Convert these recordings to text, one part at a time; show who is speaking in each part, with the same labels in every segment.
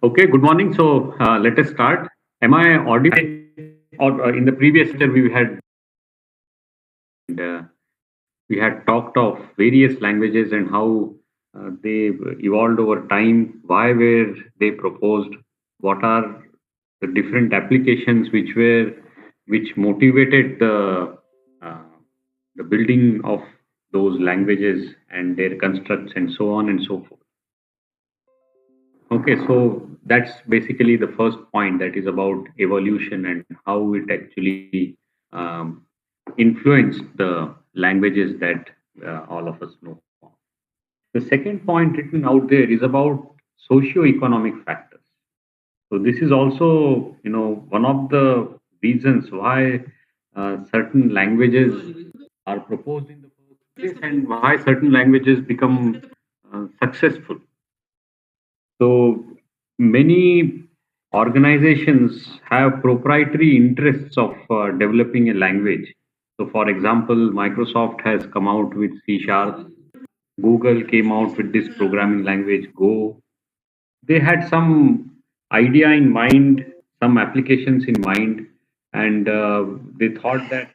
Speaker 1: Okay, good morning. So let us start. Am I audible? Or in the previous chapter uh, we had talked of various languages and how they evolved over time. Why were they proposed? What are the different applications which motivated uh, the building of those languages and their constructs and so on and so forth. Okay, so that's basically the first point, that is about evolution and how it actually influenced the languages that all of us know. The second point written out there is about socio-economic factors. So this is also, one of the reasons why certain languages are proposed in the first place and why certain languages become successful. So many organizations have proprietary interests of developing a language. So, for example, Microsoft has come out with C Sharp. Google came out with this programming language Go. They had some idea in mind, some applications in mind, and they thought that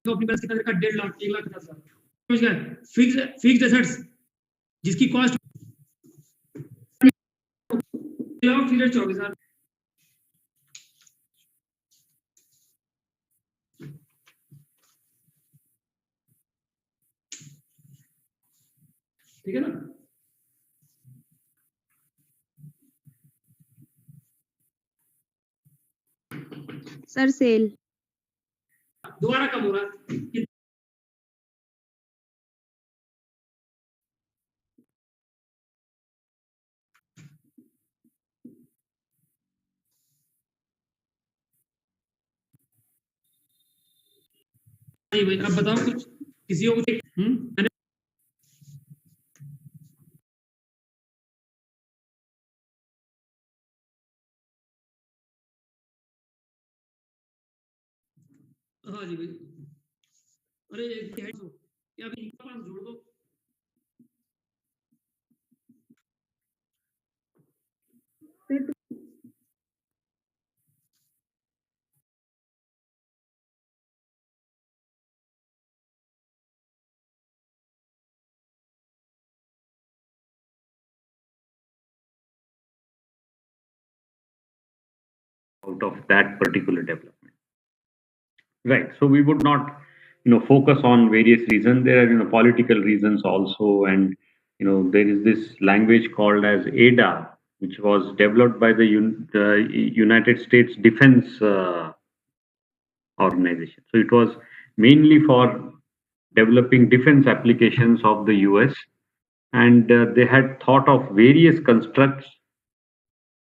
Speaker 2: तो अपनी बस कितना का 1.5 लाख 1,50,000 समझ गए fixed assets जिसकी cost lakh फिर 24,000 ठीक है ना
Speaker 3: सर सेल
Speaker 2: दोबारा कम हो रहा है नहीं भाई अब बताओ कुछ किसी को कुछ मैंने हाँ जी भाई अरे क्या अभी इनका पास जोड़ दो
Speaker 1: out of that particular development. Right. So we would not, focus on various reasons. There are, political reasons also, and there is this language called as ADA, which was developed by the United States Defense Organization. So it was mainly for developing defense applications of the US, and they had thought of various constructs.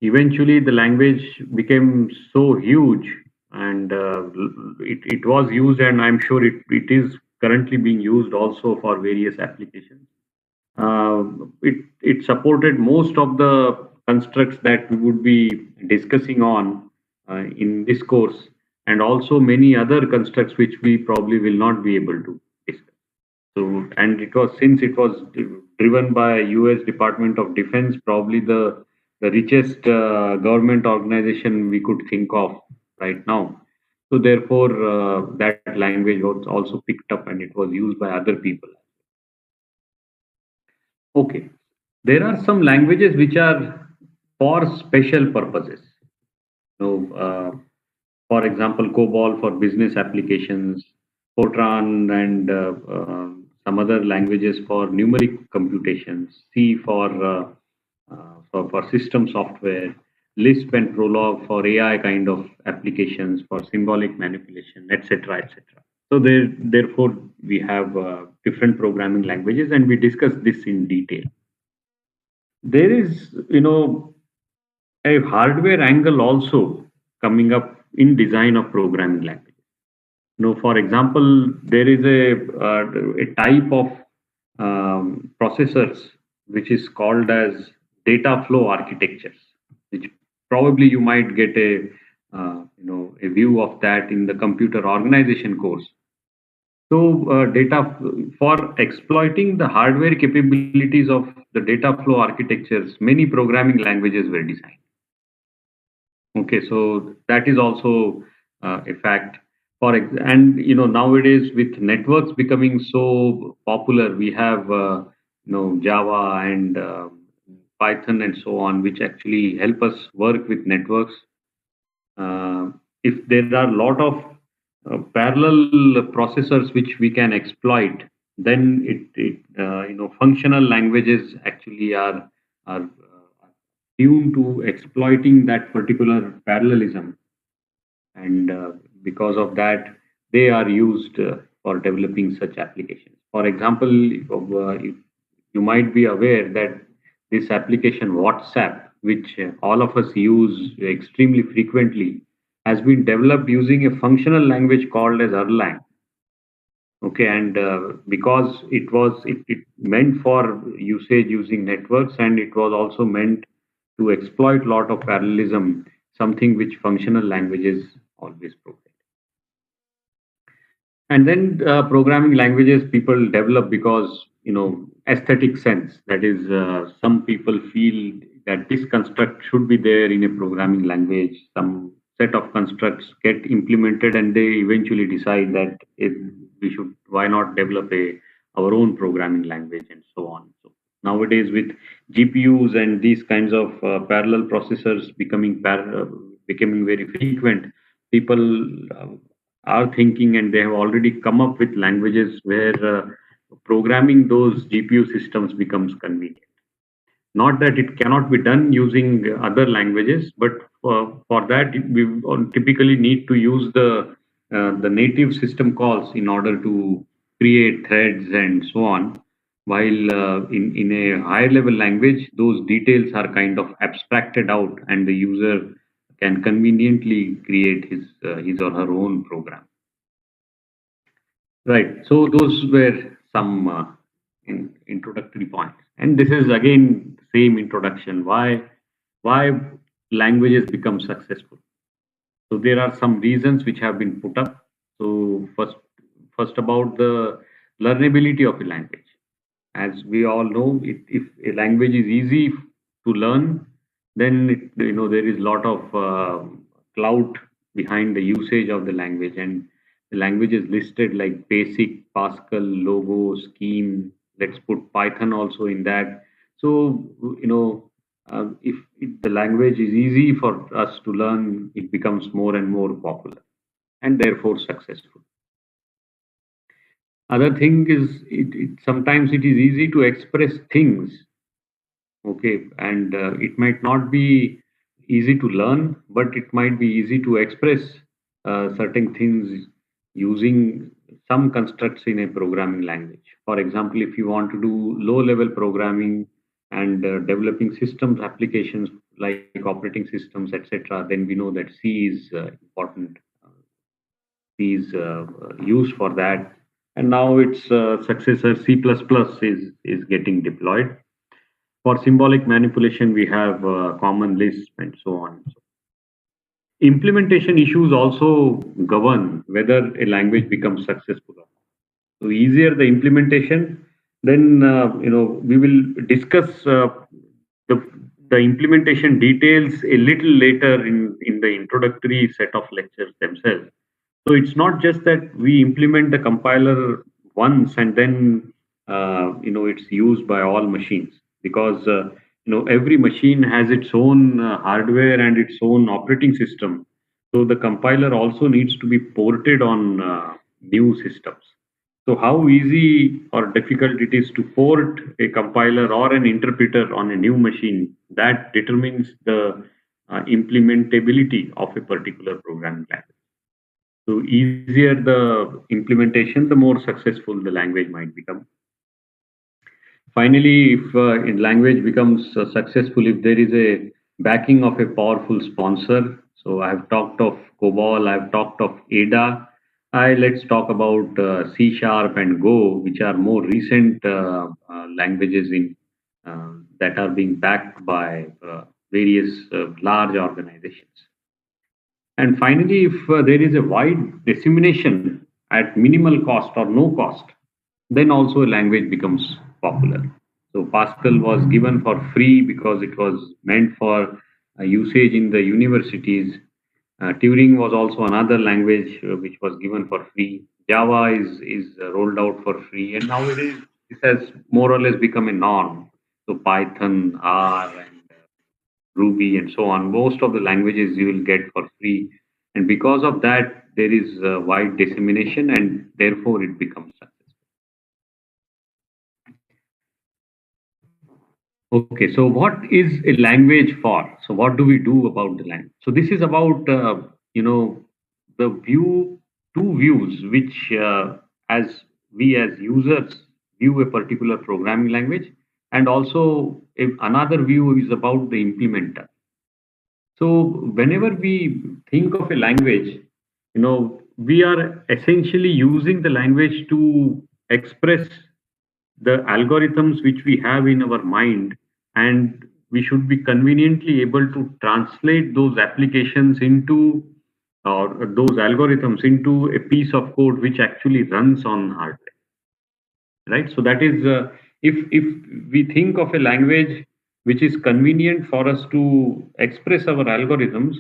Speaker 1: Eventually, the language became so huge, and it was used, and I'm sure it is currently being used also for various applications. It supported most of the constructs that we would be discussing on in this course, and also many other constructs which we probably will not be able to discuss. So, and it was, since it was driven by U.S. Department of Defense, probably the richest government organization we could think of right now. So therefore, that language was also picked up and it was used by other people. Okay, there are some languages which are for special purposes. So, for example, COBOL for business applications, Fortran and some other languages for numeric computations, C for system software, Lisp and Prolog for AI kind of applications, for symbolic manipulation, etc., etc. So therefore, we have different programming languages, and we discuss this in detail. There is, a hardware angle also coming up in design of programming languages. For example, there is a type of processors which is called as data flow architectures, which probably you might get a view of that in the computer organization course. So, data for exploiting the hardware capabilities of the data flow architectures, many programming languages were designed. Okay, so that is also a fact. And nowadays with networks becoming so popular, we have Java and Python and so on, which actually help us work with networks. If there are a lot of parallel processors which we can exploit, then functional languages actually are tuned to exploiting that particular parallelism, and because of that, they are used for developing such applications. For example, if you might be aware that this application WhatsApp, which all of us use extremely frequently, has been developed using a functional language called as Erlang. Okay, and because it meant for usage using networks, and it was also meant to exploit lot of parallelism, something which functional languages always provide. And then programming languages people develop because aesthetic sense. That is, some people feel that this construct should be there in a programming language. Some set of constructs get implemented, and they eventually decide that we should why not develop our own programming language and so on. So nowadays with GPUs and these kinds of parallel processors becoming very frequent, people are thinking, and they have already come up with languages where programming those GPU systems becomes convenient. Not that it cannot be done using other languages, but for that we typically need to use the native system calls in order to create threads and so on. While in a higher level language, those details are kind of abstracted out, and the user can conveniently create his or her own program. Right. So those were some introductory points, and this is again same introduction. Why languages become successful? So there are some reasons which have been put up. So first about the learnability of a language. As we all know, if a language is easy to learn, then there is a lot of clout behind the usage of the language, and the language is listed like Basic, Pascal, Logo, Scheme. Let's put Python also in that. So if the language is easy for us to learn, it becomes more and more popular and therefore successful. Other thing is, sometimes it is easy to express things. Okay, and it might not be easy to learn, but it might be easy to express certain things using some constructs in a programming language. For example, if you want to do low level programming and developing systems applications like operating systems, etc., then we know that C is important. C is used for that, and now its successor C++ is getting deployed. For symbolic manipulation, we have common lists and so on. Implementation issues also govern whether a language becomes successful or not. So easier the implementation, then we will discuss the the implementation details a little later in the introductory set of lectures themselves. So it's not just that we implement the compiler once and then it's used by all machines, because every machine has its own hardware and its own operating system. So the compiler also needs to be ported on new systems. So how easy or difficult it is to port a compiler or an interpreter on a new machine, that determines the implementability of a particular programming language. So easier the implementation, the more successful the language might become. Finally, if in language becomes successful, if there is a backing of a powerful sponsor. So I have talked of COBOL, I have talked of Ada. Let's talk about C Sharp and Go, which are more recent languages that are being backed by various large organizations. And finally, if there is a wide dissemination at minimal cost or no cost, then also a language becomes popular. So Pascal was given for free because it was meant for usage in the universities. Turing was also another language which was given for free. Java is rolled out for free, and nowadays this has more or less become a norm. So Python, R, and Ruby, and so on. Most of the languages you will get for free, and because of that, there is wide dissemination, and therefore it becomes successful. Okay, so what is a language for? So what do we do about the language? So this is about the two views which as we as users view a particular programming language, and also another view is about the implementer. So whenever we think of a language, we are essentially using the language to express the algorithms which we have in our mind, and we should be conveniently able to translate those applications into or those algorithms into a piece of code which actually runs on hardware, right? So that is if we think of a language which is convenient for us to express our algorithms,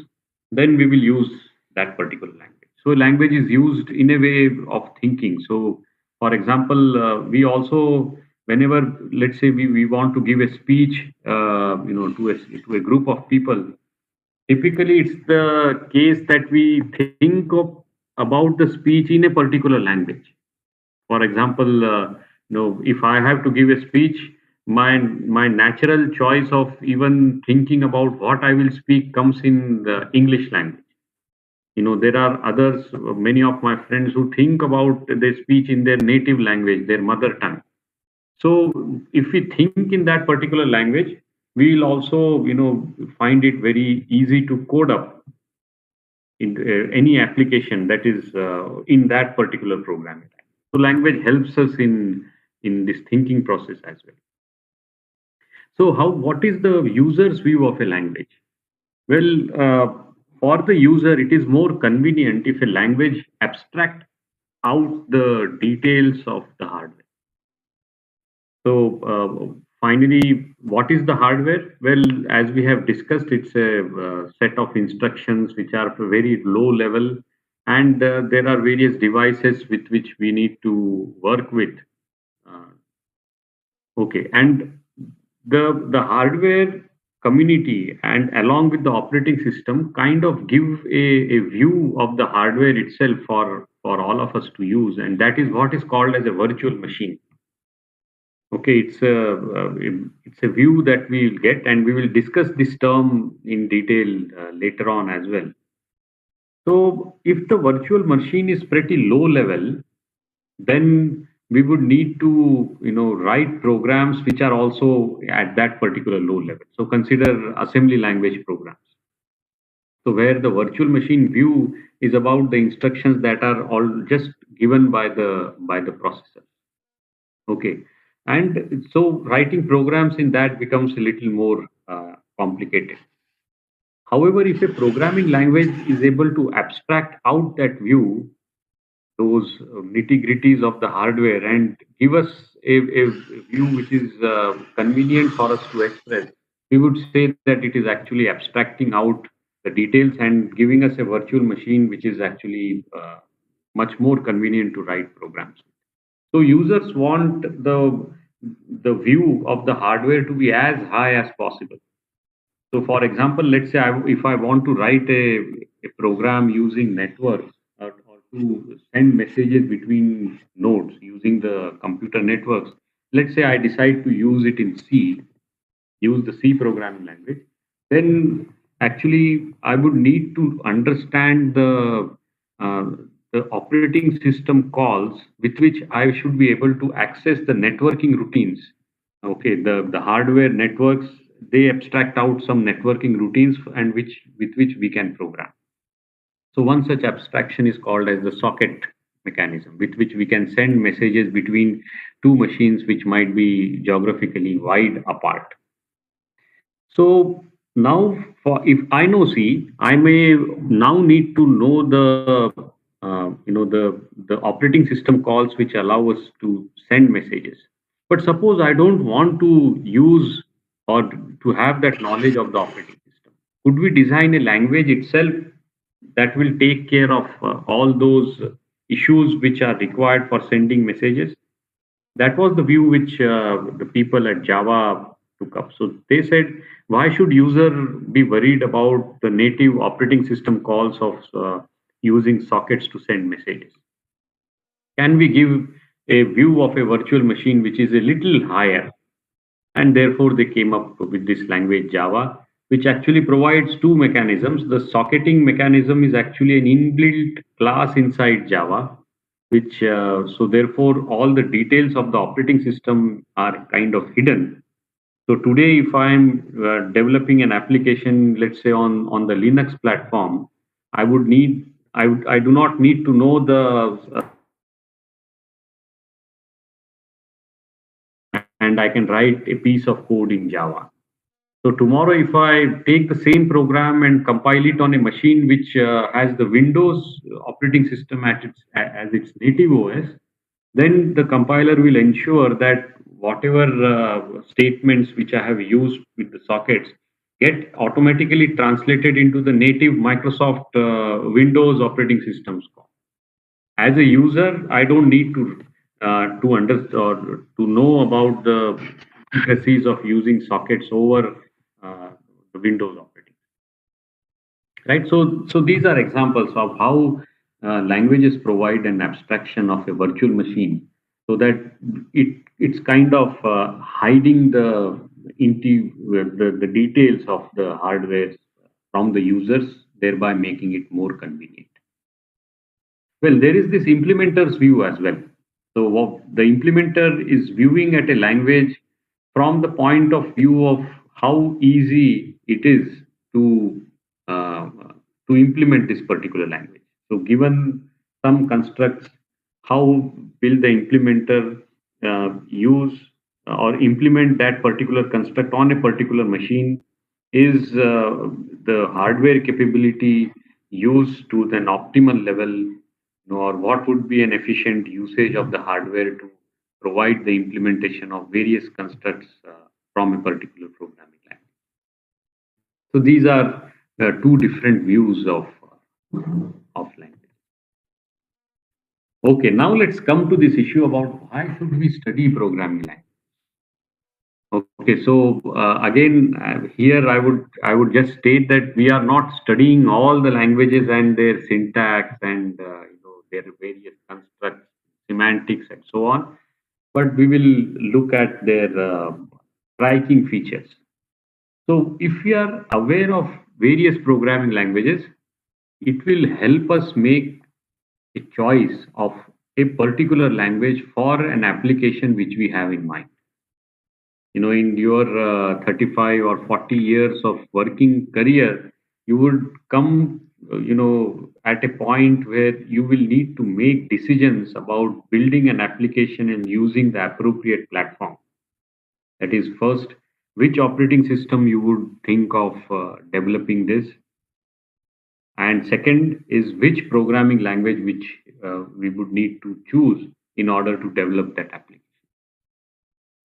Speaker 1: then we will use that particular language. So language is used in a way of thinking. So for example, we also, whenever, let's say, we want to give a speech to a group of people, typically it's the case that we think of about the speech in a particular language. For example, if I have to give a speech, my natural choice of even thinking about what I will speak comes in the English language. There are others, many of my friends who think about their speech in their native language, their mother tongue. So if we think in that particular language, we will also, find it very easy to code up in any application that is in that particular programming language. So language helps us in this thinking process as well. So what is the user's view of a language? Well, for the user, it is more convenient if a language abstract out the details of the hardware. So finally, what is the hardware? Well, as we have discussed, it's a set of instructions which are very low level, and there are various devices with which we need to work with. Uh, okay, and the hardware community and along with the operating system kind of give a view of the hardware itself for all of us to use, and that is what is called as a virtual machine. Okay, it's a view that we will get, and we will discuss this term in detail later on as well. So, if the virtual machine is pretty low level, then we would need to write programs which are also at that particular low level. So, consider assembly language programs. So, where the virtual machine view is about the instructions that are all just given by the processor. Okay. And so writing programs in that becomes a little more complicated. However, if a programming language is able to abstract out that view, those nitty gritties of the hardware, and give us a view which is convenient for us to express, we would say that it is actually abstracting out the details and giving us a virtual machine which is actually much more convenient to write programs. So users want the view of the hardware to be as high as possible. So for example, let's say if I want to write a program using networks, or to send messages between nodes using the computer networks, let's say I decide to use it in C, use the C programming language, then actually I would need to understand uh, the operating system calls with which I should be able to access the networking routines. Okay, the hardware networks, they abstract out some networking routines and with which we can program. So one such abstraction is called as the socket mechanism, with which we can send messages between two machines which might be geographically wide apart. So now, for if I know C, I may now need to know the operating system calls which allow us to send messages. But suppose I don't want to use or to have that knowledge of the operating system. Could we design a language itself that will take care of all those issues which are required for sending messages? That was the view which the people at Java took up. So they said, why should user be worried about the native operating system calls of using sockets to send messages? Can we give a view of a virtual machine which is a little higher? And therefore they came up with this language Java, which actually provides two mechanisms. The socketing mechanism is actually an inbuilt class inside Java, which so therefore all the details of the operating system are kind of hidden. So today, if I'm developing an application, let's say on the Linux platform, I do not need to know the and I can write a piece of code in Java. So tomorrow, if I take the same program and compile it on a machine which has the Windows operating system as its native OS, then the compiler will ensure that whatever statements which I have used with the sockets get automatically translated into the native Microsoft Windows operating systems. As a user, I don't need to understand or to know about the intricacies of using sockets over the Windows operating, right? So these are examples of how languages provide an abstraction of a virtual machine, so that it's kind of hiding the details of the hardware from the users, thereby making it more convenient. Well, there is this implementer's view as well. So the implementer is viewing at a language from the point of view of how easy it is to uh, to implement this particular language. So given some constructs, how will the implementer use or implement that particular construct on a particular machine? Is the hardware capability used to an optimal level, or what would be an efficient usage of the hardware to provide the implementation of various constructs from a particular programming language? So these are two different views of language. Okay, now let's come to this issue about why should we study programming language. Okay, so again, here I would just state that we are not studying all the languages and their syntax and their various constructs, semantics, and so on, but we will look at their striking features. So, if we are aware of various programming languages, it will help us make a choice of a particular language for an application which we have in mind. In your 35 or 40 years of working career, you would come at a point where you will need to make decisions about building an application and using the appropriate platform. That is, first, which operating system you would think of developing this, and second is which programming language which we would need to choose in order to develop that application.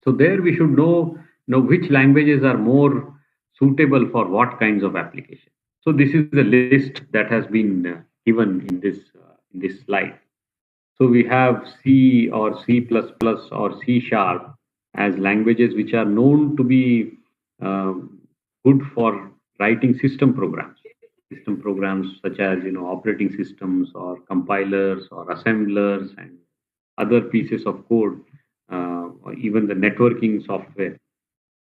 Speaker 1: So there we should know which languages are more suitable for what kinds of application. So this is the list that has been given in this slide. So we have C or C++ or C sharp as languages which are known to be uh, good for writing system programs. System programs such as operating systems or compilers or assemblers and other pieces of code, or even the networking software.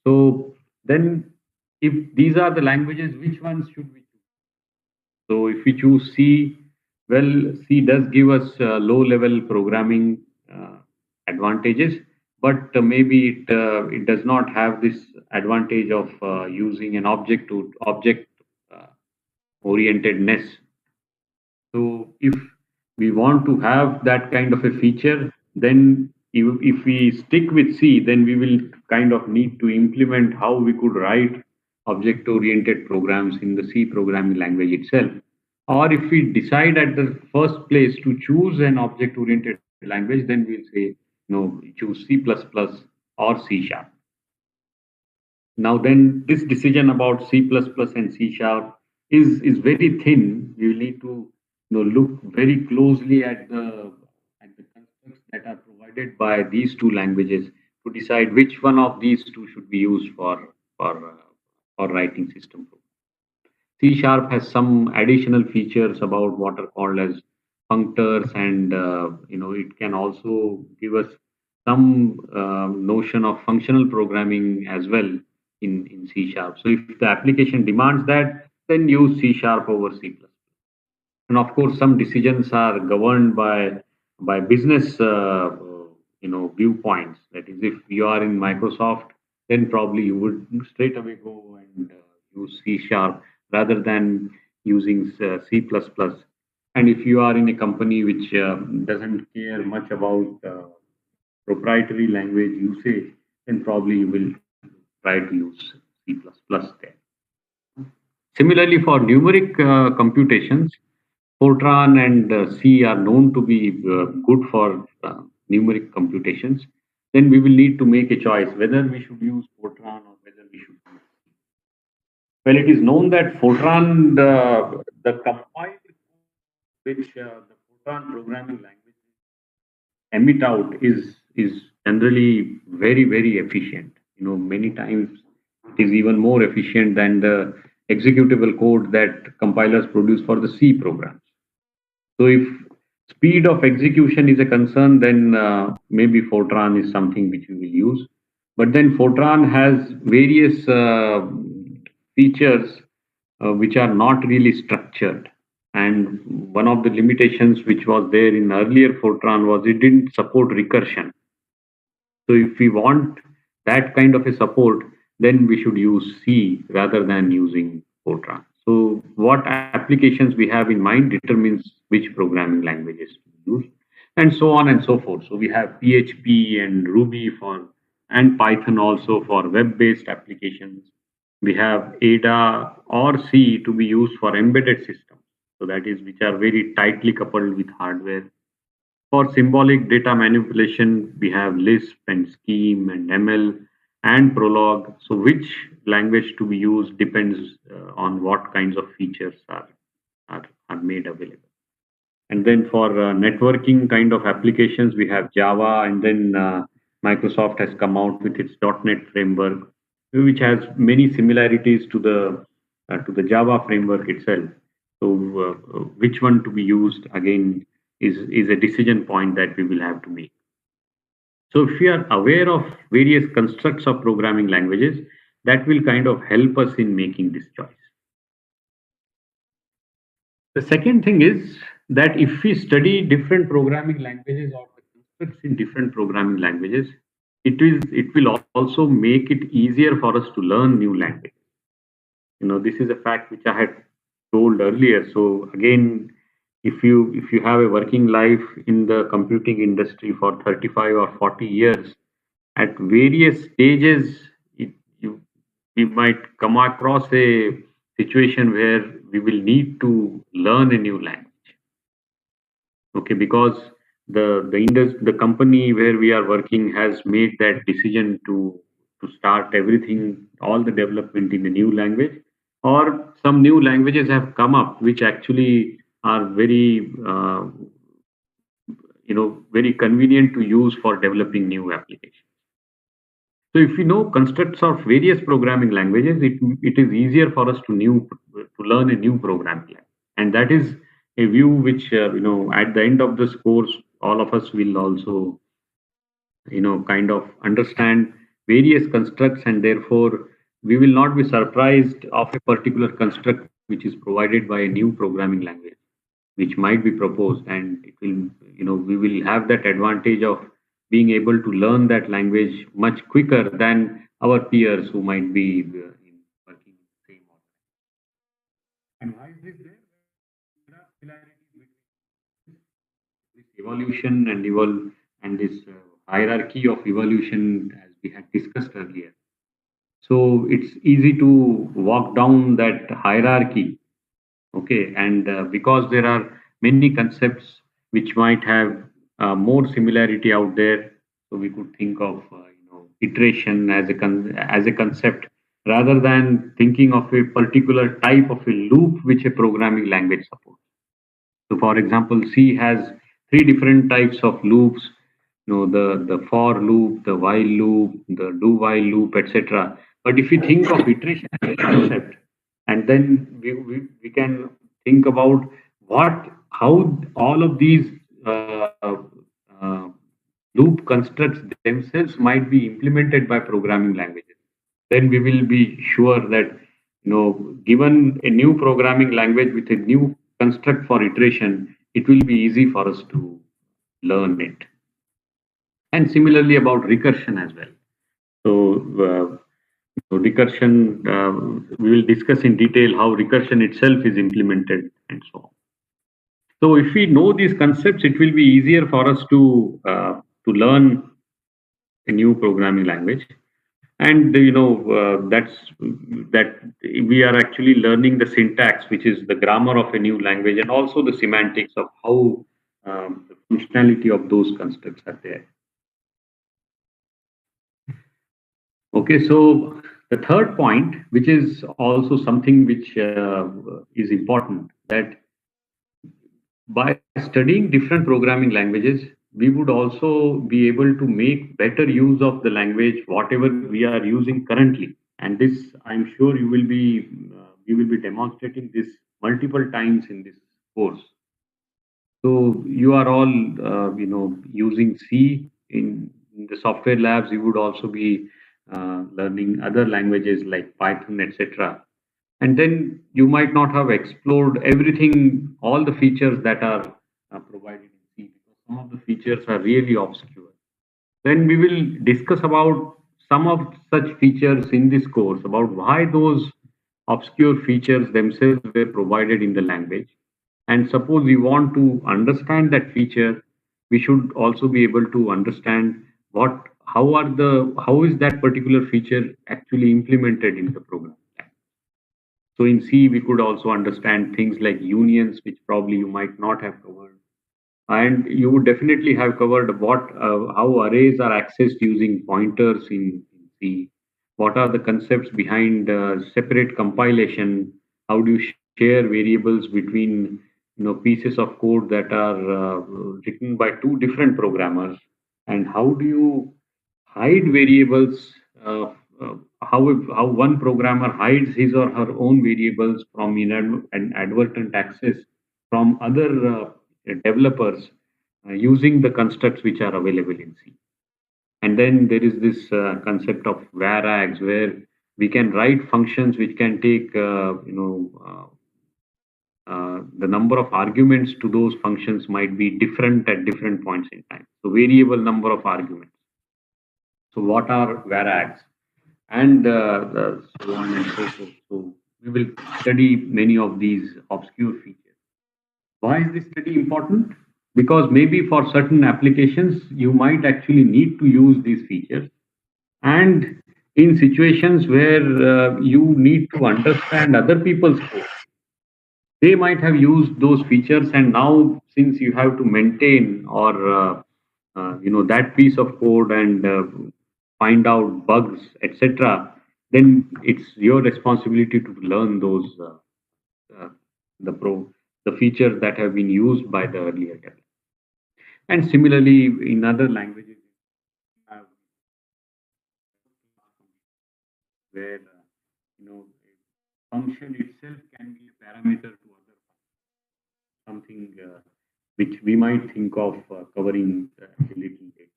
Speaker 1: So then, if these are the languages, which ones should we choose? So if we choose C, well, C does give us low-level programming advantages, but maybe it does not have this advantage of using an object to object uh, orientedness. So if we want to have that kind of a feature, then if we stick with C, then we will kind of need to implement how we could write object-oriented programs in the C programming language itself. Or if we decide at the first place to choose an object-oriented language, then we'll say, choose C++ or C sharp. Now, then this decision about C++ and C sharp is very thin. You need to look very closely at the constructs that are provided by these two languages to decide which one of these two should be used for writing system program. C sharp has some additional features about what are called as functors, and it can also give us some notion of functional programming as well in C sharp. So if the application demands that, then use C sharp over C++. And of course, some decisions are governed by business viewpoints. That is, if you are in Microsoft, then probably you would straight away go and use C sharp rather than using C++. And if you are in a company which doesn't care much about proprietary language usage, then probably you will try to use C++ there. Similarly, for numeric computations, Fortran and C are known to be good for numeric computations. Then we will need to make a choice whether we should use Fortran or whether we should use. Well, it is known that Fortran, the compiled which the Fortran programming language emit out is generally very efficient. Many times it is even more efficient than the executable code that compilers produce for the C programs. So if speed of execution is a concern, then maybe Fortran is something which we will use. But then Fortran has various features which are not really structured. And one of the limitations which was there in earlier Fortran was it didn't support recursion. So if we want that kind of a support, then we should use C rather than using Fortran. So what applications we have in mind determines which programming languages to use, and so on and so forth. So we have PHP and Ruby and Python also for web-based applications. We have Ada or C to be used for embedded systems. So that is which are very tightly coupled with hardware. For symbolic data manipulation, we have Lisp and Scheme and ML and Prolog. So which language to be used depends on what kinds of features are made available. And then for networking kind of applications, we have Java, and then Microsoft has come out with its .NET framework, which has many similarities to the Java framework itself. So, which one to be used again is a decision point that we will have to make. So, if we are aware of various constructs of programming languages, that will kind of help us in making this choice. The second thing is that if we study different programming languages or the constructs in different programming languages, it will also make it easier for us to learn new languages. This is a fact which I had told earlier. So again, if you have a working life in the computing industry for 35 or 40 years, at various stages, you we might come across a situation where we will need to learn a new language. Okay, because the company where we are working has made that decision to start everything, all the development in a new language, or some new languages have come up which actually are very convenient to use for developing new applications. So if we know constructs of various programming languages, it is easier for us to learn a new programming language. And that is a view which, at the end of this course, all of us will also, kind of understand various constructs, and therefore we will not be surprised of a particular construct which is provided by a new programming language which might be proposed, and it will we will have that advantage of being able to learn that language much quicker than our peers who might be working in the same organization. And why is this there? There are similarities between this evolution and this hierarchy of evolution as we had discussed earlier. So it's easy to walk down that hierarchy. Okay, and because there are many concepts which might have more similarity out there, so we could think of iteration as as a concept rather than thinking of a particular type of a loop which a programming language supports. So, for example, C has three different types of loops. The for loop, the while loop, the do while loop, etc. But if we think of iteration as a concept, and then we can think about how all of these uh, loop constructs themselves might be implemented by programming languages, then we will be sure that given a new programming language with a new construct for iteration, it will be easy for us to learn it. And similarly about recursion as well. So recursion, we will discuss in detail how recursion itself is implemented and so on. So if we know these concepts, it will be easier for us to learn a new programming language. And that we are actually learning the syntax, which is the grammar of a new language, and also the semantics of how the functionality of those constructs are there. Okay, so the third point, which is also something which is important, that by studying different programming languages, we would also be able to make better use of the language, whatever we are using currently. And this, I'm sure we will be demonstrating this multiple times in this course. So you are all, using C in the software labs. You would also be learning other languages like Python, etc. And then you might not have explored everything, all the features that are provided in C, because some of the features are really obscure. Then we will discuss about some of such features in this course, about why those obscure features themselves were provided in the language. And suppose we want to understand that feature, we should also be able to understand how is that particular feature actually implemented in the program. So in C, we could also understand things like unions, which probably you might not have covered. And you would definitely have covered how arrays are accessed using pointers in C. What are the concepts behind separate compilation? How do you share variables between pieces of code that are written by two different programmers? And how do you hide variables? Uh, how one programmer hides his or her own variables from inadvertent access from other developers using the constructs which are available in C. And then there is this concept of varargs, where we can write functions which can take the number of arguments to those functions might be different at different points in time. So variable number of arguments. So what are varargs? And so on and so forth. So we will study many of these obscure features. Why is this study important? Because maybe for certain applications, you might actually need to use these features. And in situations where you need to understand other people's code, they might have used those features, and now since you have to maintain or that piece of code and find out bugs, etc., then it's your responsibility to learn those uh, the pro the features that have been used by the earlier developers. And similarly, in other languages, you have where a function itself can be a parameter to other something which we might think of covering a little later,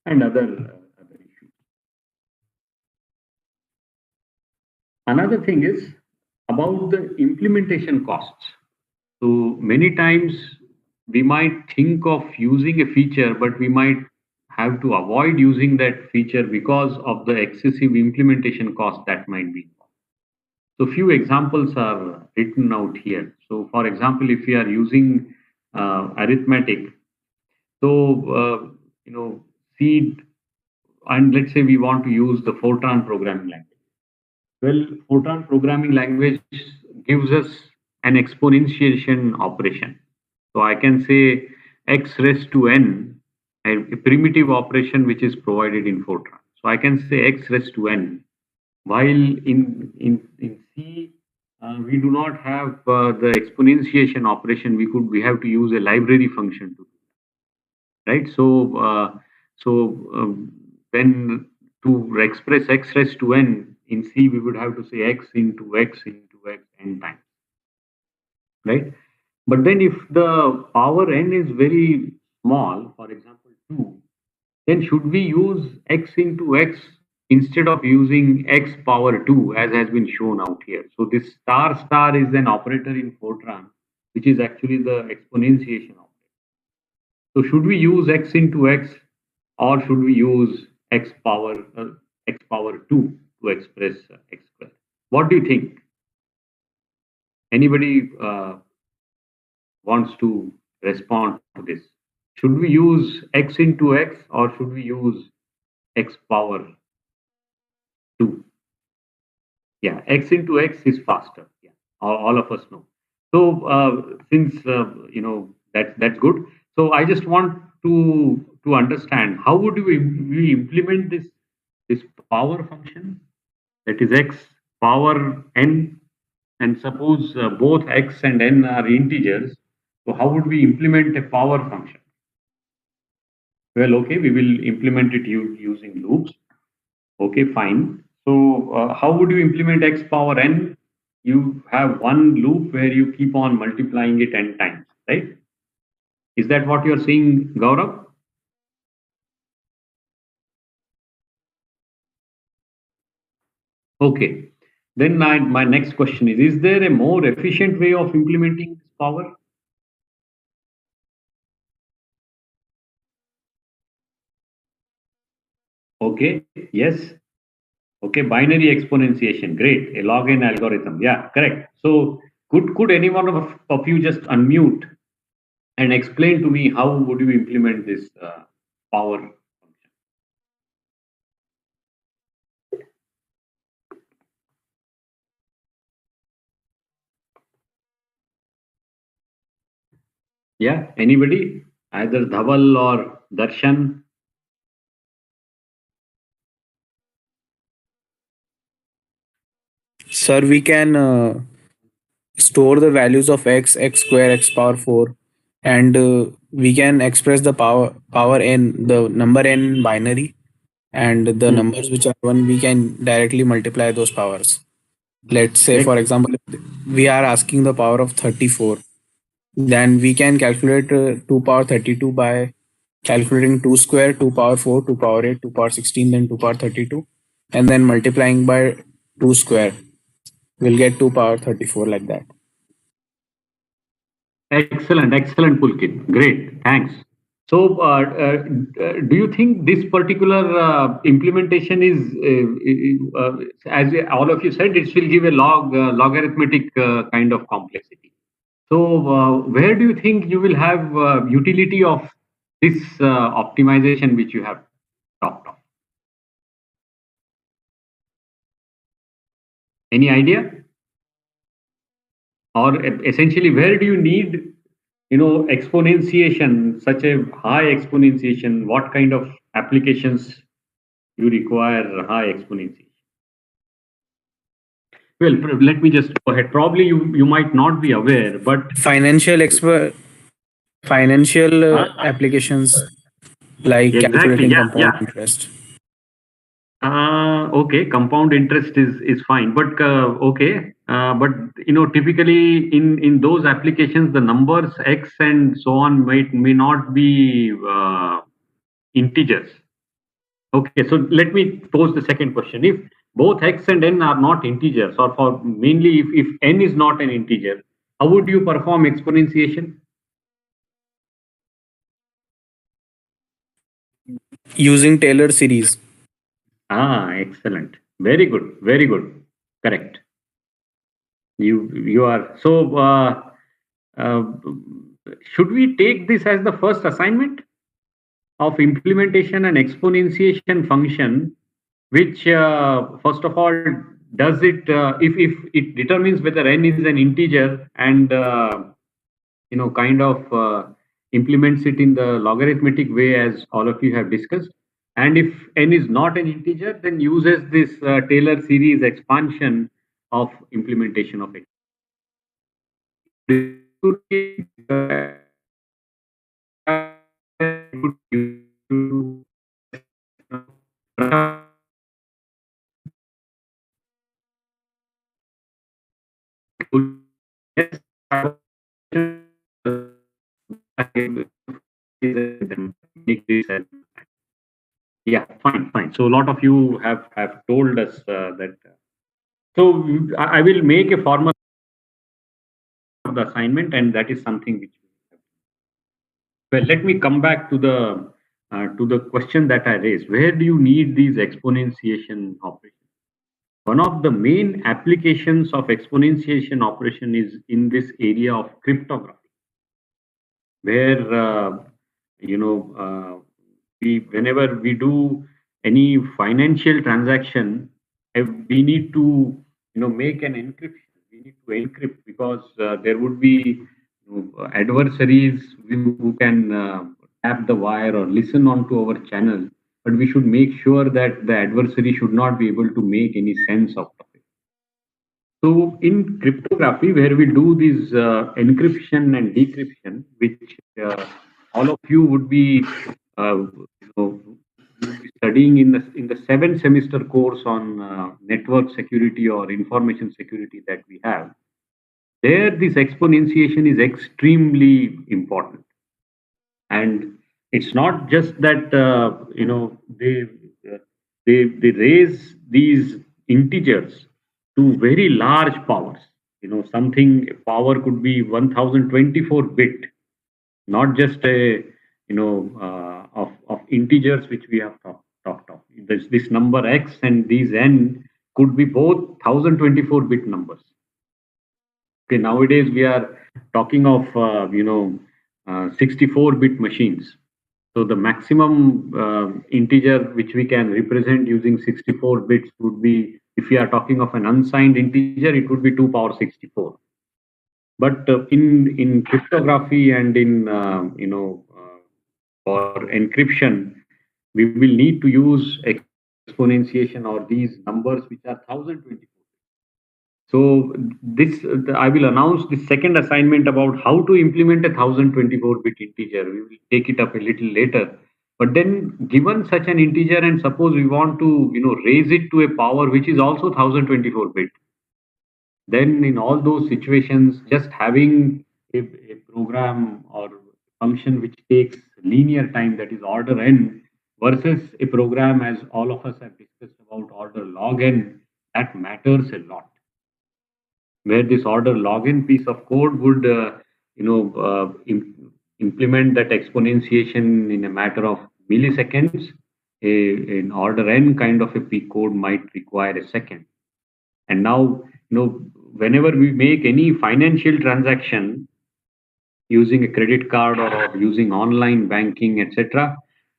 Speaker 1: and other issues. Another thing is about the implementation costs. So many times we might think of using a feature, but we might have to avoid using that feature because of the excessive implementation cost that might be. So few examples are written out here. So for example, if we are using arithmetic, so seed, and let's say we want to use the Fortran programming language. Well, Fortran programming language gives us an exponentiation operation. So I can say x raised to n, a primitive operation which is provided in Fortran. So I can say x raised to n, while in C we do not have the exponentiation operation. We have to use a library function to, right? So then to express x raised to n in C, we would have to say x into x into x n times, right? But then if the power n is very small, for example 2, then should we use x into x instead of using x power 2 as has been shown out here? So this star star is an operator in Fortran, which is actually the exponentiation operator. So should we use x into x, or should we use x power 2 to express x square? What do you think? Anybody wants to respond to this? Should we use x into x, or should we use x power 2? Yeah, x into x is faster. Yeah, all of us know. So since that's good. So I just want to understand how would we implement this power function, that is x power n, and suppose both x and n are integers. So how would we implement a power function? Well, okay, we will implement it using loops. Okay, fine. So, how would you implement x power n? You have one loop where you keep on multiplying it n times, right? Is that what you're saying, Gaurav? Okay. Then my next question is there a more efficient way of implementing this power? Okay, yes. Okay, binary exponentiation. Great. A log n algorithm. Yeah, correct. So, could any one of you just unmute and explain to me how would you implement this power function? Yeah, anybody? Either Dhaval or Darshan?
Speaker 4: Sir, we can store the values of x, x square, x power 4, and we can express the power n, the number n binary, and the
Speaker 1: Hmm.
Speaker 4: numbers which are 1, we can directly multiply those powers. Let's say, for
Speaker 1: Ex-
Speaker 4: example, we are asking the power of 34, then we can calculate 2 power 32 by calculating 2 square, 2 power 4, 2 power 8, 2 power 16, then 2 power 32, and then multiplying by 2 square. We'll get 2 power 34 like that.
Speaker 1: Excellent, excellent, Pulkit. Great, thanks. So, do you think this particular implementation is, as all of you said, it will give a logarithmic kind of complexity? So, where do you think you will have utility of this optimization which you have talked of? Any idea? Or essentially, where do you need, exponentiation, such a high exponentiation? What kind of applications you require high exponentiation? Well, let me just go ahead. Probably you might not be aware, but
Speaker 4: Financial
Speaker 1: uh,
Speaker 4: applications like
Speaker 1: exactly,
Speaker 4: calculating
Speaker 1: yeah,
Speaker 4: compound
Speaker 1: yeah.
Speaker 4: interest.
Speaker 1: Okay, compound interest is fine, but but typically in those applications, the numbers x and so on may not be integers. Okay, so let me pose the second question. If both x and n are not integers, or for mainly if n is not an integer, how would you perform exponentiation?
Speaker 4: Using Taylor series.
Speaker 1: Ah, excellent. Very good. Very good. Correct. You are so. Uh, should we take this as the first assignment of implementation and exponentiation function, which first of all does it if it determines whether n is an integer and kind of implements it in the logarithmic way as all of you have discussed. And if n is not an integer, then uses this Taylor series expansion of implementation of it. Yeah, fine, fine. So a lot of you have told us that. So I will make a formal of the assignment, and that is something which. Well, let me come back to the question that I raised. Where do you need these exponentiation operations? One of the main applications of exponentiation operation is in this area of cryptography, where we whenever we do any financial transaction, we need to make an encryption. We need to encrypt because there would be adversaries who can tap the wire or listen onto our channel, but we should make sure that the adversary should not be able to make any sense of it. So in cryptography, where we do this encryption and decryption, which all of you would be, studying in the 7 semester course on network security or information security that we have, there this exponentiation is extremely important. And it's not just that uh, they raise these integers to very large powers. Something power could be 1024 bit, not just a of integers which we have talked of. This number x and these n could be both 1024-bit numbers. Okay, nowadays we are talking of 64-bit machines. So the maximum integer which we can represent using 64 bits would be, if we are talking of an unsigned integer, it would be 2 power 64. But in cryptography and in for encryption, we will need to use exponentiation or these numbers which are 1024. So this I will announce the second assignment about how to implement a 1024-bit integer. We will take it up a little later. But then, given such an integer, and suppose we want to raise it to a power which is also 1024-bit, then in all those situations, just having a program or function which takes linear time, that is order n, versus a program as all of us have discussed about order log n, that matters a lot. Where this order login piece of code would implement that exponentiation in a matter of milliseconds, an order n kind of a p code might require a second. And now whenever we make any financial transaction using a credit card or using online banking, etc.,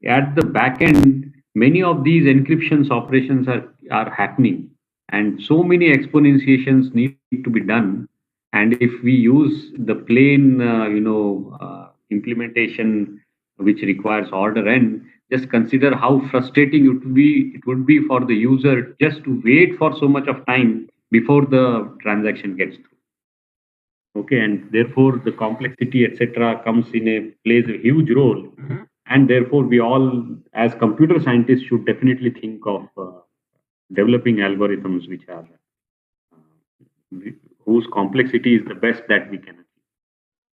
Speaker 1: at the back end, many of these encryptions operations are happening, and so many exponentiations need to be done. And if we use the plain implementation which requires order n, just consider how frustrating it would be for the user just to wait for so much of time before the transaction gets through. Okay, and therefore the complexity, etc., comes in a plays a huge role. And therefore we all as computer scientists should definitely think of developing algorithms which are whose complexity is the best that we can achieve,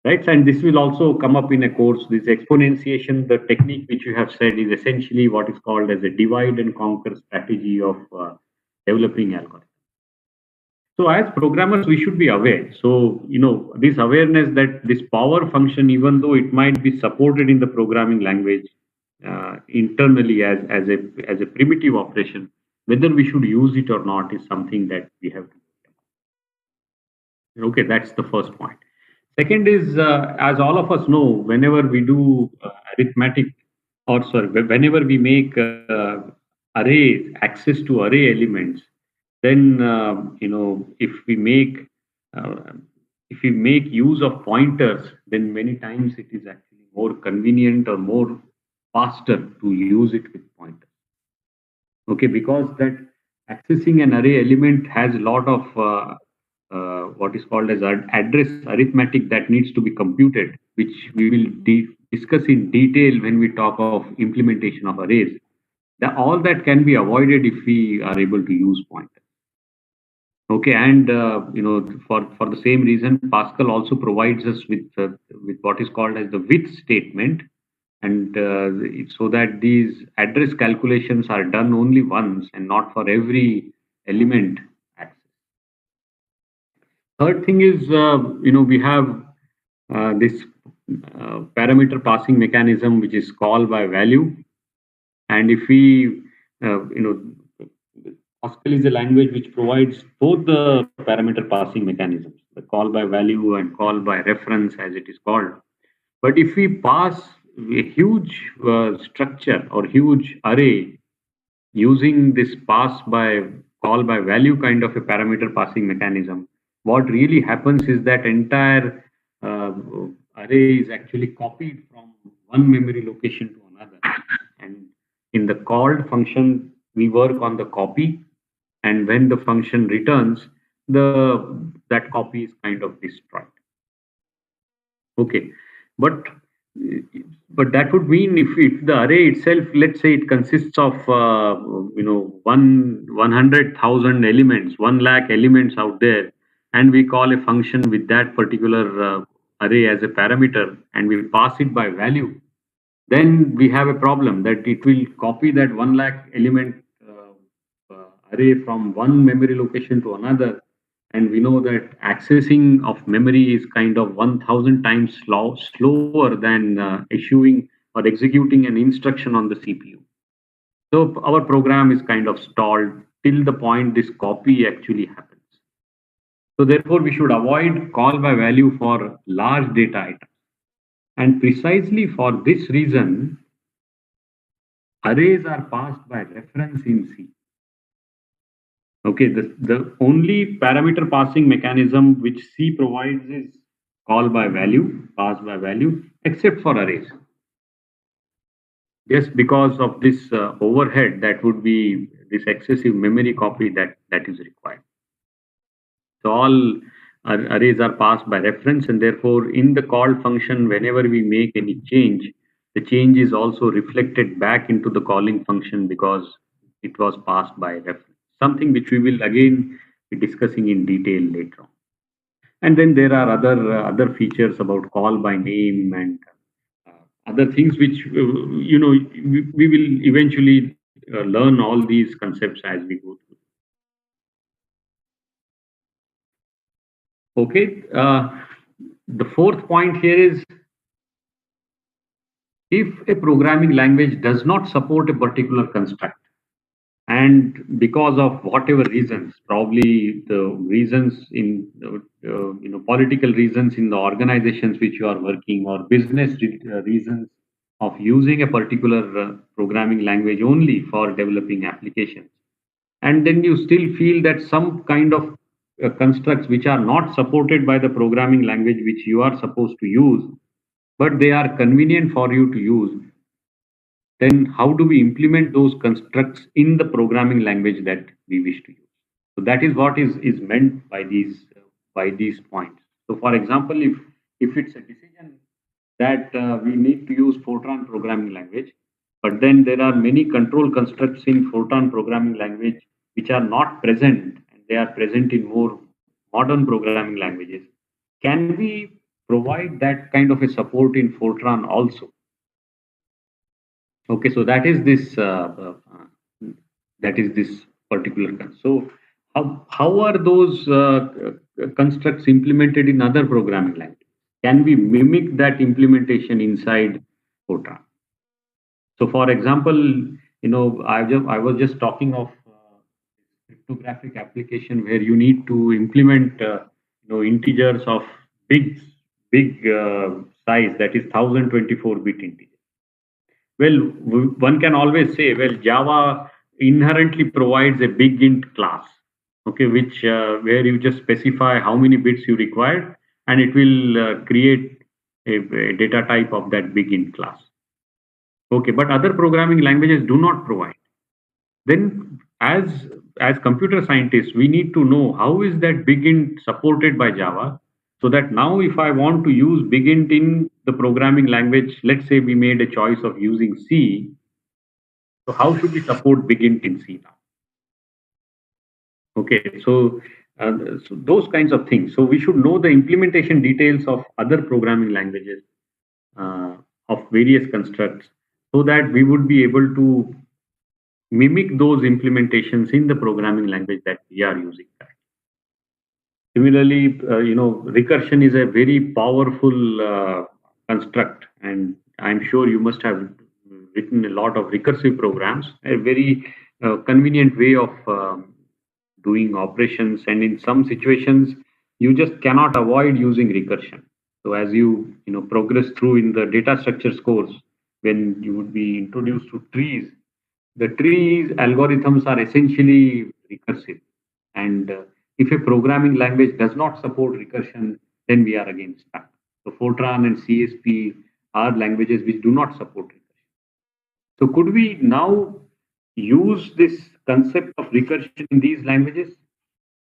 Speaker 1: right? And this will also come up in a course. This exponentiation, the technique which you have said, is essentially what is called as a divide and conquer strategy of developing algorithms. So as programmers, we should be aware. So, this awareness that this power function, even though it might be supported in the programming language internally as a primitive operation, whether we should use it or not is something that we have to. Okay, that's the first point. Second is, as all of us know, whenever we do arithmetic, whenever we make array access to array elements, then uh, if we make use of pointers, then many times it is actually more convenient or more faster to use it with pointers. Okay, because that accessing an array element has a lot of what is called as address arithmetic that needs to be computed, which we will discuss in detail when we talk of implementation of arrays. All that can be avoided if we are able to use pointers. Okay, and for the same reason, Pascal also provides us with what is called as the with statement, and so that these address calculations are done only once and not for every element access. Third thing is, we have this parameter passing mechanism which is call by value, and if we, Pascal is a language which provides both the parameter passing mechanisms, the call by value and call by reference, as it is called. But if we pass a huge structure or huge array using this pass by call by value kind of a parameter passing mechanism, what really happens is that entire uh, array is actually copied from one memory location to another. And in the called function, we work on the copy, and when the function returns, the that copy is kind of destroyed. Okay, but that would mean if the array itself, let's say it consists of 100,000 elements, 1 lakh elements out there, and we call a function with that particular array as a parameter, and we pass it by value, then we have a problem that it will copy that 1 lakh element array from one memory location to another. And we know that accessing of memory is kind of 1000 times slower than issuing or executing an instruction on the CPU. So our program is kind of stalled till the point this copy actually happens. So therefore, we should avoid call by value for large data items. And precisely for this reason, arrays are passed by reference in C. Okay, the only parameter passing mechanism which C provides is call by value, pass by value, except for arrays. Just because of this overhead, that would be this excessive memory copy that is required. So all arrays are passed by reference, and therefore in the call function, whenever we make any change, the change is also reflected back into the calling function because it was passed by reference. Something which we will again be discussing in detail later on. And then there are other features about call by name and other things which we will eventually learn all these concepts as we go through. Okay, the fourth point here is, if a programming language does not support a particular construct, and because of whatever reasons, probably the reasons in political reasons in the organizations which you are working, or business reasons of using a particular programming language only for developing applications, and then you still feel that some kind of constructs which are not supported by the programming language which you are supposed to use, but they are convenient for you to use, then how do we implement those constructs in the programming language that we wish to use? So that is what is meant by these points. So for example, if it's a decision that we need to use Fortran programming language, but then there are many control constructs in Fortran programming language which are not present, and they are present in more modern programming languages. Can we provide that kind of a support in Fortran also? Okay, so that is this particular so how are those constructs implemented in other programming languages? Can we mimic that implementation inside Fortran? So, for example, I was just talking of cryptographic application where you need to implement integers of big size, that is 1024-bit integer. Well, one can always say, well, Java inherently provides a big int class. okay, which where you just specify how many bits you require, and it will create a data type of that begin class. Okay, but other programming languages do not provide. Then, as computer scientists, we need to know how is that begin supported by Java, so that now if I want to use begin in the programming language, let's say we made a choice of using C, so how should we support begin in C now? Okay, so those kinds of things. So we should know the implementation details of other programming languages uh, of various constructs, so that we would be able to mimic those implementations in the programming language that we are using. Similarly, recursion is a very powerful construct, and I'm sure you must have written a lot of recursive programs, a very convenient way of doing operations. And in some situations, you just cannot avoid using recursion. So as you progress through in the data structures course, when you would be introduced to trees, the trees algorithms are essentially recursive. And if a programming language does not support recursion, then we are again stuck. So Fortran and CSP are languages which do not support recursion. So could we now use this concept of recursion in these languages?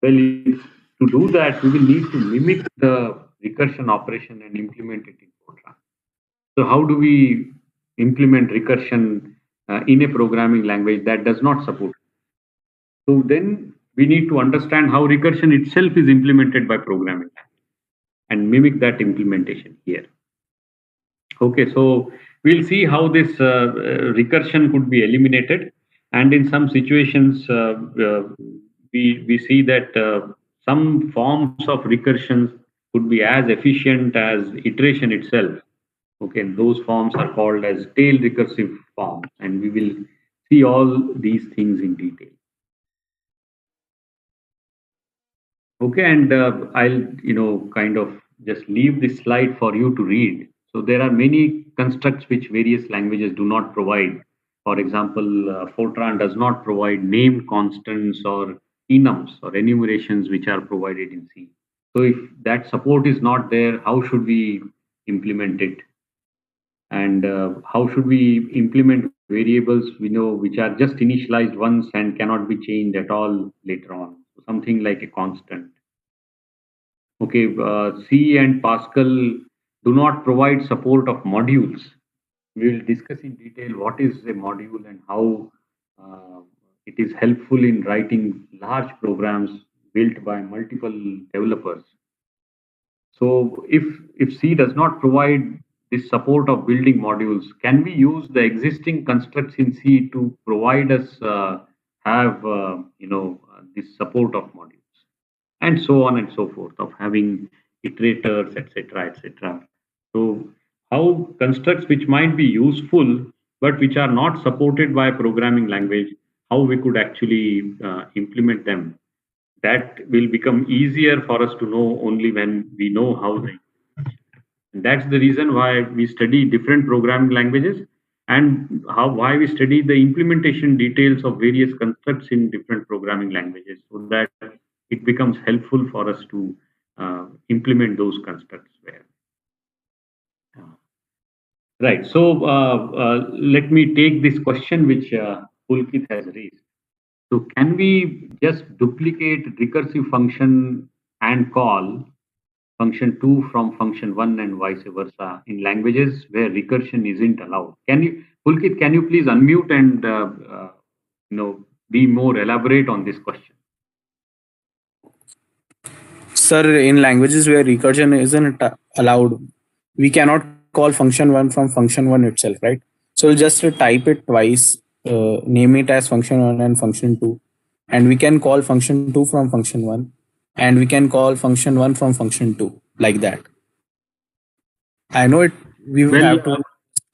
Speaker 1: Well, to do that, we will need to mimic the recursion operation and implement it in Fortran. So how do we implement recursion in a programming language that does not support? So then we need to understand how recursion itself is implemented by programming and mimic that implementation here. Okay, so we'll see how this recursion could be eliminated, and in some situations, we see that some forms of recursions could be as efficient as iteration itself. Okay, and those forms are called as tail recursive forms, and we will see all these things in detail. Okay, and I'll kind of just leave this slide for you to read. So there are many constructs which various languages do not provide. For example, Fortran does not provide named constants or enums or enumerations which are provided in C. So if that support is not there, how should we implement it? And how should we implement variables we know which are just initialized once and cannot be changed at all later on? Something like a constant. Okay, C and Pascal do not provide support of modules. We will discuss in detail what is a module and how uh, it is helpful in writing large programs built by multiple developers. So if C does not provide this support of building modules, can we use the existing constructs in C to provide us have this support of modules? And so on and so forth, of having iterators, etc., etc. So, how constructs which might be useful but which are not supported by a programming language, how we could actually implement them? That will become easier for us to know only when we know how they. And that's the reason why we study different programming languages, and why we study the implementation details of various constructs in different programming languages, so that it becomes helpful for us to implement those constructs where. Right. So let me take this question which Pulkit has raised. So can we just duplicate recursive function and call function 2 from function 1 and vice versa in languages where recursion isn't allowed? Can you, Pulkit, can you please unmute and be more elaborate on this question?
Speaker 4: Sir, in languages where recursion isn't allowed, we cannot call function one from function one itself, right? So we'll just type it twice, name it as function one and function two, and we can call function two from function one, and we can call function one from function two, like that. I know it. We will
Speaker 1: Well,
Speaker 4: have to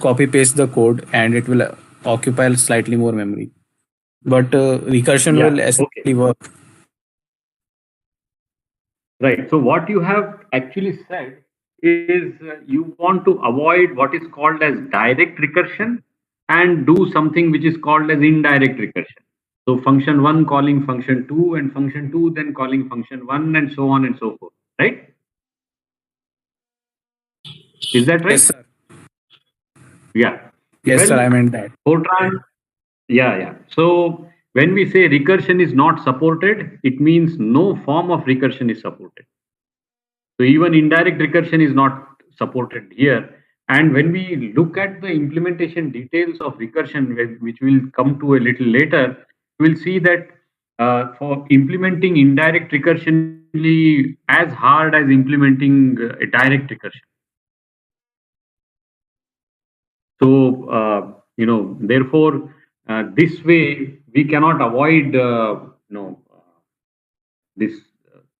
Speaker 4: copy paste the code, and it will occupy slightly more memory, but recursion
Speaker 1: yeah,
Speaker 4: will
Speaker 1: okay.
Speaker 4: essentially work.
Speaker 1: Right. So what you have actually said is you want to avoid what is called as direct recursion and do something which is called as indirect recursion. So function 1 calling function 2 and function 2 then calling function 1 and so on and so forth, right? Is that
Speaker 4: Yes,
Speaker 1: right?
Speaker 4: sir.
Speaker 1: Yeah.
Speaker 4: Yes, sir. I
Speaker 1: Well,
Speaker 4: meant that.
Speaker 1: Fortran, yeah, yeah. So when we say recursion is not supported, it means no form of recursion is supported. So even indirect recursion is not supported here. And when we look at the implementation details of recursion, which we'll come to a little later, we'll see that for implementing indirect recursion as hard as implementing a direct recursion. So, therefore, this way we cannot avoid, this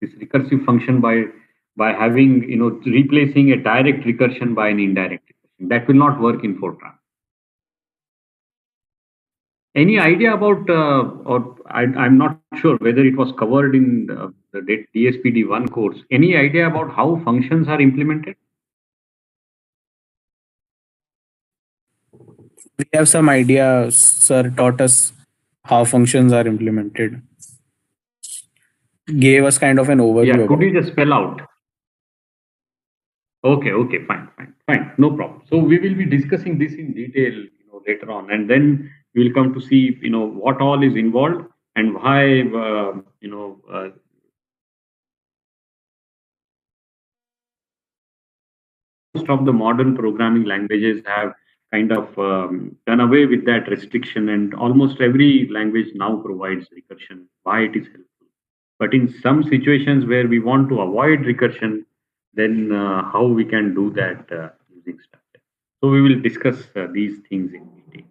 Speaker 1: this recursive function by having, replacing a direct recursion by an indirect recursion. That will not work in Fortran. Any idea about, I'm not sure whether it was covered in the DSPD1 course. Any idea about how functions are implemented?
Speaker 4: We have some idea. Sir taught us how functions are implemented. Gave us kind of an
Speaker 1: Yeah,
Speaker 4: overview
Speaker 1: could
Speaker 4: about
Speaker 1: you
Speaker 4: it.
Speaker 1: just spell out? Okay, okay, fine, no problem. So we will be discussing this in detail, later on, and then we'll come to see, what all is involved and why, most of the modern programming languages have kind of done away with that restriction, and almost every language now provides recursion. Why it is helpful, but in some situations where we want to avoid recursion, then how we can do that using structure. So we will discuss these things in detail.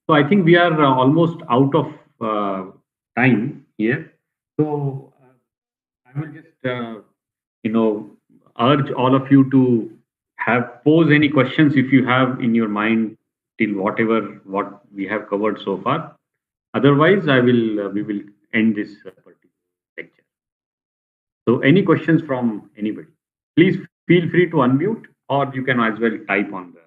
Speaker 1: So I think we are almost out of time here. So I will just you know urge all of you to have pose any questions if you have in your mind till what we have covered so far. Otherwise, I will we will end this particular lecture. So any questions from anybody? Please feel free to unmute, or you can as well type on the.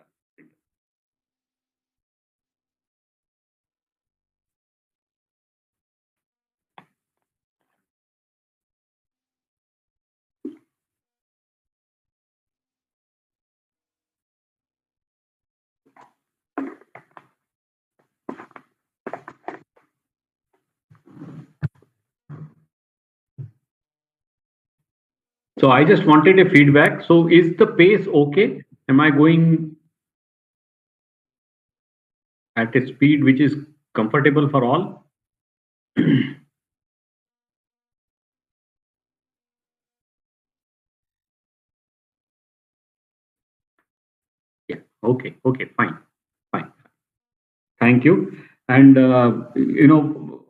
Speaker 1: So I just wanted a feedback. So is the pace okay? Am I going at a speed which is comfortable for all? Yeah. Okay. Okay. Fine. Fine. Thank you. And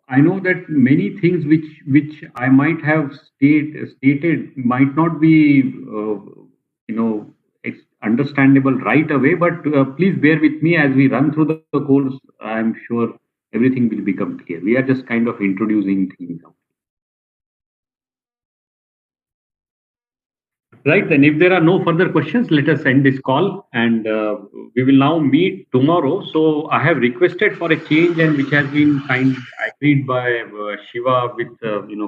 Speaker 1: I know that many things which I might have stated might not be understandable right away. But please bear with me as we run through the course. I'm sure everything will become clear. We are just kind of introducing things. Right, then if there are no further questions, let us end this call, and we will now meet tomorrow. So I have requested for a change, and which has been kind agreed by Shiva with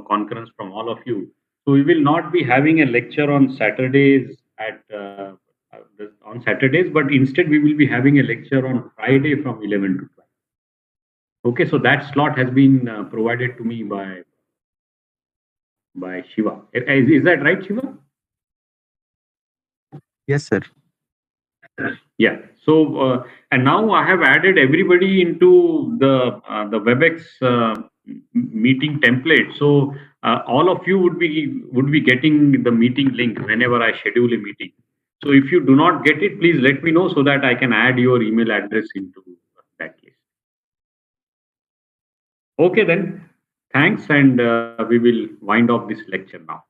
Speaker 1: concurrence from all of you. So we will not be having a lecture on Saturdays on Saturdays, but instead we will be having a lecture on Friday from 11 to 12. Okay, so that slot has been provided to me by Shiva. Is that right, Shiva?
Speaker 5: Yes, sir.
Speaker 1: Yeah. So and now I have added everybody into the WebEx meeting template. So all of you would be getting the meeting link whenever I schedule a meeting. So if you do not get it, please let me know so that I can add your email address into that list. Okay then. Thanks, and we will wind up this lecture now.